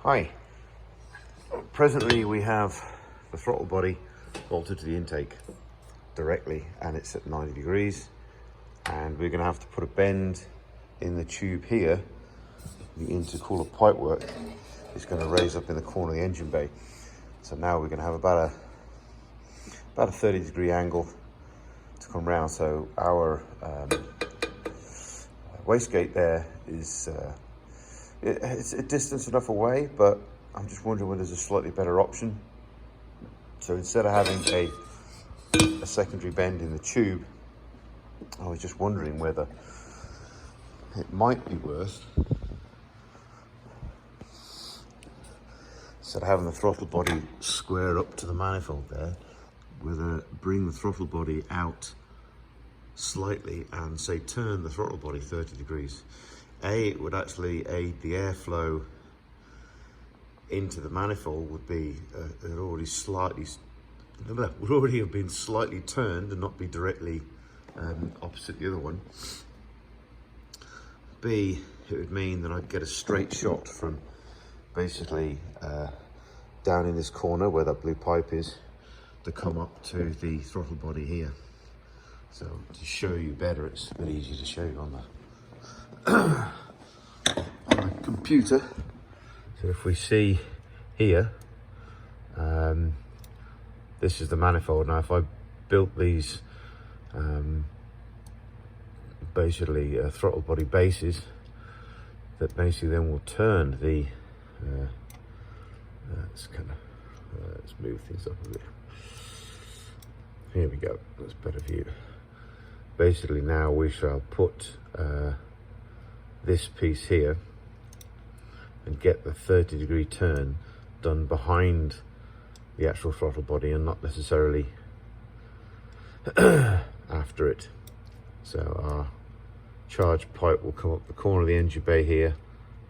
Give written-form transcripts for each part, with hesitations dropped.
Hi. Presently we have the throttle body bolted to the intake directly and it's at 90 degrees, and we're going to have to put a bend in the tube here. The intercooler pipework is going to raise up in the corner of the engine bay, so now we're going to have about a 30-degree angle to come round. So our wastegate there is it's a distance enough away, but I'm just wondering whether there's a slightly better option. So instead of having a secondary bend in the tube, I was just wondering whether it might be worth, instead of having the throttle body square up to the manifold there, whether bring the throttle body out slightly and say turn the throttle body 30 degrees. It would actually aid the airflow into the manifold. Would be it already would already have been slightly turned and not be directly opposite the other one. B, it would mean that I'd get a straight shot from basically down in this corner where that blue pipe is to come up to the throttle body here. So to show you better, it's a bit easier to show you on the computer. So if we see here, this is the manifold. Now if I built these basically throttle body bases, that basically then will turn the let's move things up a bit. Here we go, that's a better view. Basically now we shall put this piece here and get the 30-degree turn done behind the actual throttle body and not necessarily after it. So our charge pipe will come up the corner of the engine bay here.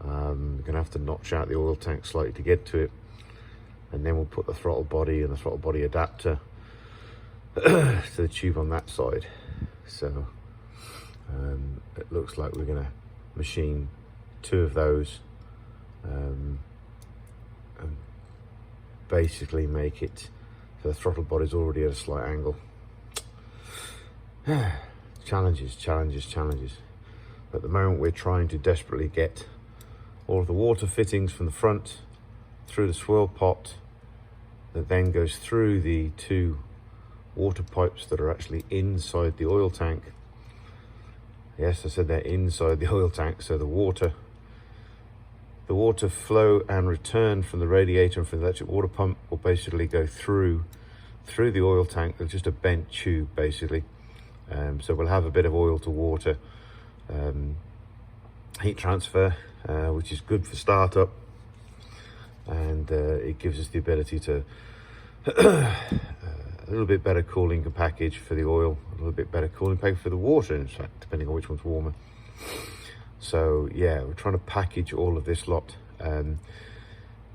We're going to have to notch out the oil tank slightly to get to it, and then we'll put the throttle body and the throttle body adapter to the tube on that side. So it looks like we're going to machine 2 of those and basically make it so the throttle body's already at a slight angle. Challenges. At the moment we're trying to desperately get all of the water fittings from the front through the swirl pot that then goes through the 2 water pipes that are actually inside the oil tank. Yes, I said they're inside the oil tank, so the water flow and return from the radiator and from the electric water pump will basically go through the oil tank. It's just a bent tube basically. So we'll have a bit of oil to water heat transfer, which is good for startup, and it gives us the ability to a little bit better cooling package for the oil, a little bit better cooling package for the water, in fact, depending on which one's warmer. So yeah, we're trying to package all of this lot.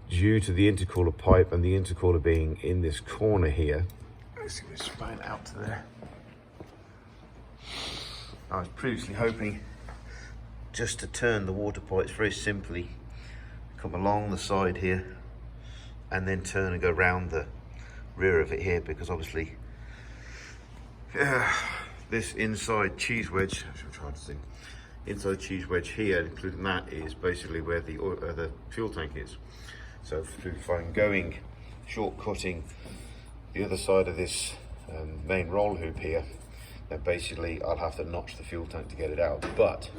Due to the intercooler pipe and the intercooler being in this corner here, let's get this spine out to there. I was previously hoping just to turn the water pipes very simply, come along the side here and then turn and go round the rear of it here, because obviously this inside cheese wedge, I'm trying to think, inside cheese wedge here, including that, is basically where the fuel tank is. So if I'm going shortcutting the other side of this main roll hoop here, then basically I'll have to notch the fuel tank to get it out, but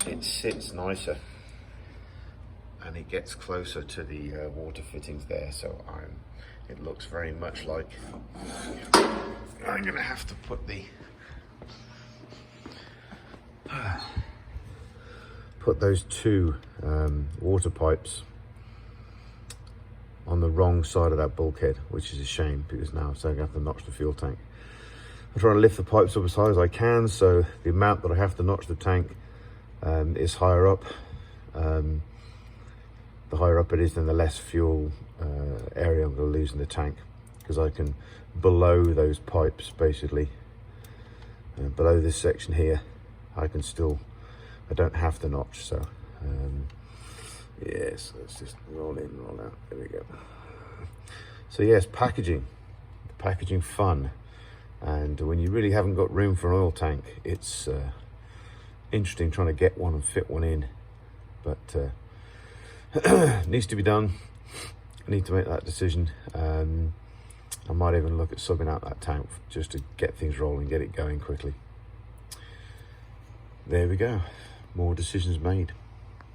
it sits nicer and it gets closer to the water fittings there. So it looks very much like I'm gonna have to put those 2 water pipes on the wrong side of that bulkhead, which is a shame, because now I'm going to have to notch the fuel tank. I'm trying to lift the pipes up as high as I can, so the amount that I have to notch the tank is higher up. The higher up it is, then the less fuel area I'm going to lose in the tank, because I can below those pipes basically, below this section here, I don't have to notch. So Yes, let's just roll in, roll out. There we go. So yes, packaging fun. And when you really haven't got room for an oil tank, it's interesting trying to get one and fit one in. But needs to be done. I need to make that decision. I might even look at subbing out that tank just to get things rolling, get it going quickly. There we go. More decisions made.